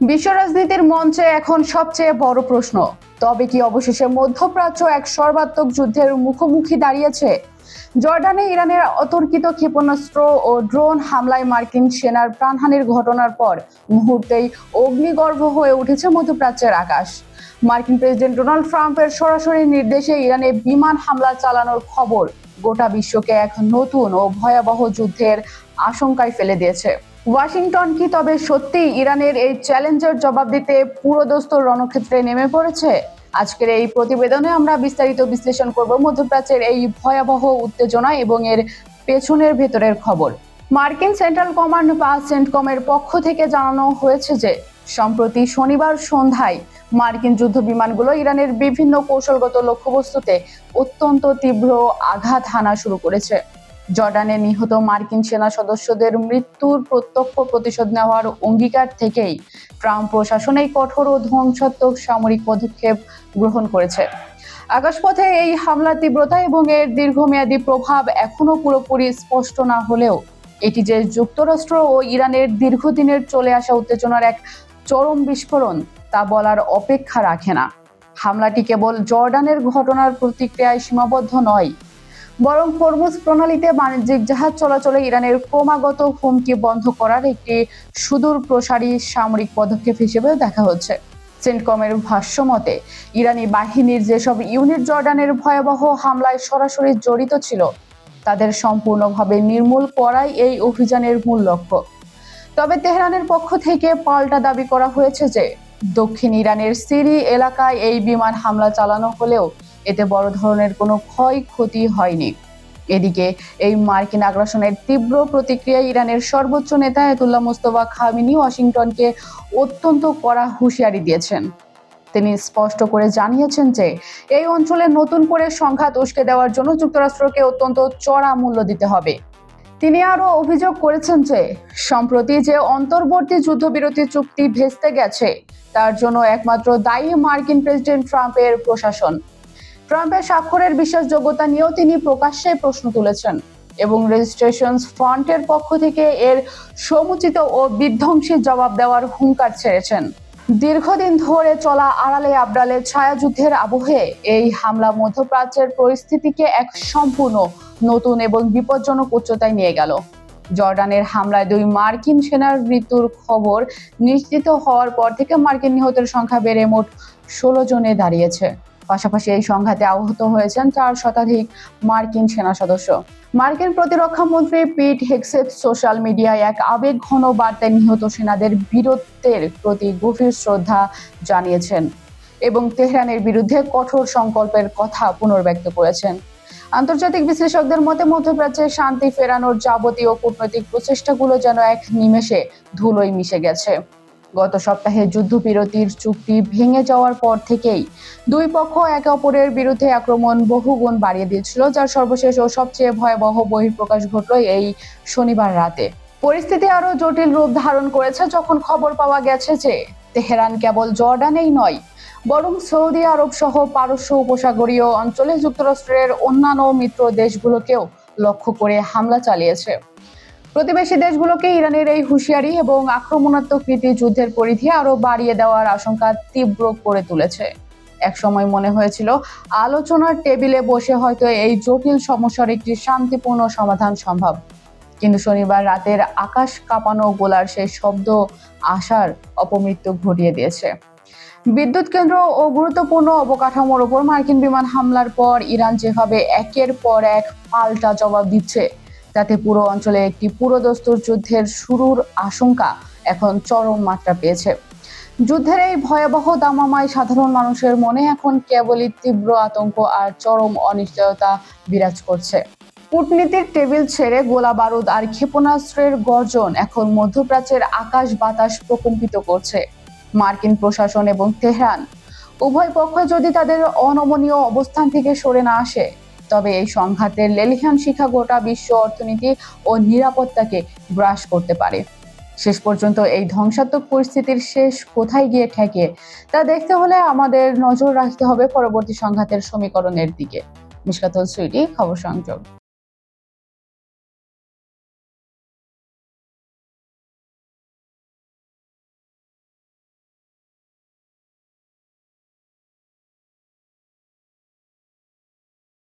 বিশ্ব রাজনীতির মঞ্চে এখন সবচেয়ে বড় প্রশ্ন, তবে কি অবশেষে মধ্যপ্রাচ্য এক সর্বাত্মক যুদ্ধের মুখোমুখি দাঁড়িয়েছে? জর্ডানে ইরানের অতর্কিত ক্ষেপণাস্ত্র ও ড্রোন হামলায় মার্কিন সেনার প্রাণহানির ঘটনার পর মুহূর্তেই অগ্নিগর্ভ হয়ে উঠেছে মধ্যপ্রাচ্যের আকাশ। মার্কিন প্রেসিডেন্ট ডোনাল্ড ট্রাম্পের সরাসরি নির্দেশে ইরানে বিমান হামলা চালানোর খবর গোটা বিশ্বকে এক নতুন ও ভয়াবহ যুদ্ধের আশঙ্কায় ফেলে দিয়েছে। ওয়াশিংটন কি তবে সত্যি ইরানের এই চ্যালেঞ্জের জবাব দিতে পুরোদস্তুর রণক্ষেত্রে নেমে পড়েছে? আজকের এই প্রতিবেদনে আমরা বিস্তারিত বিশ্লেষণ করব মধ্যপ্রাচ্যের এই ভয়াবহ উত্তেজনা এবং এর পেছনের ভেতরের খবর। মার্কিন সেন্ট্রাল কমান্ড বা সেন্টকমের পক্ষ থেকে জানানো হয়েছে যে সম্প্রতি শনিবার সন্ধ্যায় মার্কিন যুদ্ধ বিমানগুলো ইরানের বিভিন্ন কৌশলগত লক্ষ্যবস্তুতে অত্যন্ত তীব্র আঘাত হানা শুরু করেছে। জর্ডানে নিহত মার্কিন সেনা সদস্যদের মৃত্যুর প্রত্যক্ষ প্রতিশোধ নেওয়ার অঙ্গীকার থেকেই ট্রাম্প প্রশাসন এই কঠোর ও ধ্বংসাত্মক সামরিক পদক্ষেপ গ্রহণ করেছে। আকাশপথে এই হামলার তীব্রতা এবং এর দীর্ঘমেয়াদী প্রভাব এখনো পুরোপুরি স্পষ্ট না হলেও এটি যে যুক্তরাষ্ট্র ও ইরানের দীর্ঘদিনের চলে আসা উত্তেজনার এক চরম বিস্ফোরণ তা বলার অপেক্ষা রাখে না। হামলাটি কেবল জর্ডানের ঘটনার প্রতিক্রিয়ায় সীমাবদ্ধ নয়, বরং হরমুজ প্রণালীতে বাণিজ্যিক জাহাজ চলাচলে ইরানের ক্রমাগত হুমকি বন্ধ করার একটি সুদূর প্রসারী সামরিক পদক্ষেপ হিসেবেও দেখা হচ্ছে। সেন্টকমের ভাষ্য মতে, ইরানি বাহিনীর যেসব ইউনিট জর্ডানের ভয়াবহ হামলায় সরাসরি জড়িত ছিল তাদের সম্পূর্ণভাবে নির্মূল করাই এই অভিযানের মূল লক্ষ্য। তবে তেহরানের পক্ষ থেকে পাল্টা দাবি করা হয়েছে যে দক্ষিণ ইরানের সিরি এলাকায় এই বিমান হামলা চালানো হলেও এতে বড় ধরনের কোনো ক্ষয়ক্ষতি হয়নি। এদিকে এই মার্কিন আগ্রাসনের তীব্র প্রতিক্রিয়ায় ইরানের সর্বোচ্চ নেতা আয়াতুল্লাহ মোস্তফা খামেনি ওয়াশিংটনকে অত্যন্ত কড়া হুঁশিয়ারি দিয়েছেন। তিনি স্পষ্ট করে জানিয়েছেন যে এই অঞ্চলে নতুন করে সংঘাত উস্কে দেওয়ার জন্য যুক্তরাষ্ট্রকে অত্যন্ত চড়া মূল্য দিতে হবে। তিনি আরও অভিযোগ করেছেন যে সম্প্রতি যে অন্তর্বর্তী যুদ্ধবিরতি চুক্তি ভেস্তে গেছে তার জন্য একমাত্র দায়ী মার্কিন প্রেসিডেন্ট ট্রাম্পের প্রশাসন। ট্রাম্পের স্বাক্ষরের বিশ্বাসযোগ্যতা নিয়েও তিনি প্রকাশ্যে প্রশ্ন তুলেছেন এবং রেজিস্ট্রেশন ফ্রন্টের পক্ষ থেকে এর সমুচিত ও বিধ্বংসী জবাব দেওয়ার হুঙ্কার ছেড়েছেন। দীর্ঘদিন ধরে চলা আড়ালে আবডালে ছায়াযুদ্ধের আবহে এই হামলা মধ্যপ্রাচ্যের পরিস্থিতিকে এক সম্পূর্ণ নতুন এবং বিপজ্জনক উচ্চতায় নিয়ে গেল। জর্ডানের হামলায় 2 মার্কিন সেনার মৃত্যুর খবর নিশ্চিত হওয়ার পর থেকে মার্কিন নিহতের সংখ্যা বেড়ে মোট 16 জনে দাঁড়িয়েছে। পাশাপাশি এই সংঘাতে আহত হয়েছেন 4 শতাধিক মার্কিন সেনা সদস্য। মার্কিন প্রতিরক্ষা মন্ত্রী পিট হেগসেথ সোশ্যাল মিডিয়ায় এক আবেগঘন বার্তায় নিহত সেনাদের বীরত্বের প্রতি গভীর শ্রদ্ধা জানিয়েছেন এবং তেহরানের বিরুদ্ধে কঠোর সংকল্পের কথা পুনর্ব্যক্ত করেছেন। আন্তর্জাতিক বিশ্লেষকদের মতে মধ্যপ্রাচ্যে শান্তি ফেরানোর যাবতীয় কূটনৈতিক প্রচেষ্টাগুলো যেন এক নিমেষে ধুলোয় মিশে গেছে। গত সপ্তাহে যুদ্ধবিরতির চুক্তি ভেঙে যাওয়ার পর থেকেই 2 পক্ষ একে অপরের বিরুদ্ধে আক্রমণ বহুগুণ বাড়িয়ে দিয়েছিল, যার সর্বশেষ ও সবচেয়ে ভয়াবহ বহিঃপ্রকাশ ঘটল এই শনিবার রাতে। পরিস্থিতি আরও জটিল রূপ ধারণ করেছে যখন খবর পাওয়া গেছে যে তেহরান কেবল জর্ডানেই নয়, বরং সৌদি আরব সহ পারস্য উপসাগরীয় অঞ্চলে যুক্তরাষ্ট্রের অন্যান্য মিত্র দেশগুলোকেও লক্ষ্য করে হামলা চালিয়েছে। প্রতিবেশী দেশগুলোকে ইরানের এই হুঁশিয়ারি এবং আক্রমণাত্মক নীতি যুদ্ধের পরিধি আরো বাড়িয়ে দেওয়ার আশঙ্কা তীব্র করে তুলেছে। একসময় মনে হয়েছিল আলোচনার টেবিলে বসে হয়তো এই জটিল সমস্যার একটি শান্তিপূর্ণ সমাধান সম্ভব, কিন্তু শনিবার রাতের আকাশ কাঁপানো গোলার সেই শব্দ আশার অপমৃত্যু ঘটিয়ে দিয়েছে। বিদ্যুৎ কেন্দ্র ও গুরুত্বপূর্ণ অবকাঠামোর ওপর মার্কিন বিমান হামলার পর ইরান যেভাবে একের পর এক পাল্টা জবাব দিচ্ছে তাতে পুরো অঞ্চলে একটি পুরোদস্তুর যুদ্ধের শুরুর আশঙ্কা এখন চরম মাত্রা পেয়েছে। যুদ্ধের এই ভয়াবহ দামামায় সাধারণ মানুষের মনে এখন কেবলই তীব্র আতঙ্ক আর চরম অনিশ্চয়তা বিরাজ করছে। কূটনীতির টেবিল ছেড়ে গোলা বারুদ আর ক্ষেপণাস্ত্রের গর্জন এখন মধ্যপ্রাচ্যের আকাশ বাতাস প্রকম্পিত করছে। মার্কিন প্রশাসন এবং তেহরান উভয় পক্ষ যদি তাদের অনমনীয় অবস্থান থেকে সরে না আসে তবে এই সংঘাতের লেলিহান শিখা গোটা বিশ্ব অর্থনীতি ও নিরাপত্তাকে গ্রাস করতে পারে। শেষ পর্যন্ত এই ধ্বংসাত্মক পরিস্থিতির শেষ কোথায় গিয়ে ঠেকে তা দেখতে হলে আমাদের নজর রাখতে হবে পরবর্তী সংঘাতের সমীকরণের দিকে। মিশকাতুল সুইটি, খবর সংযোগ।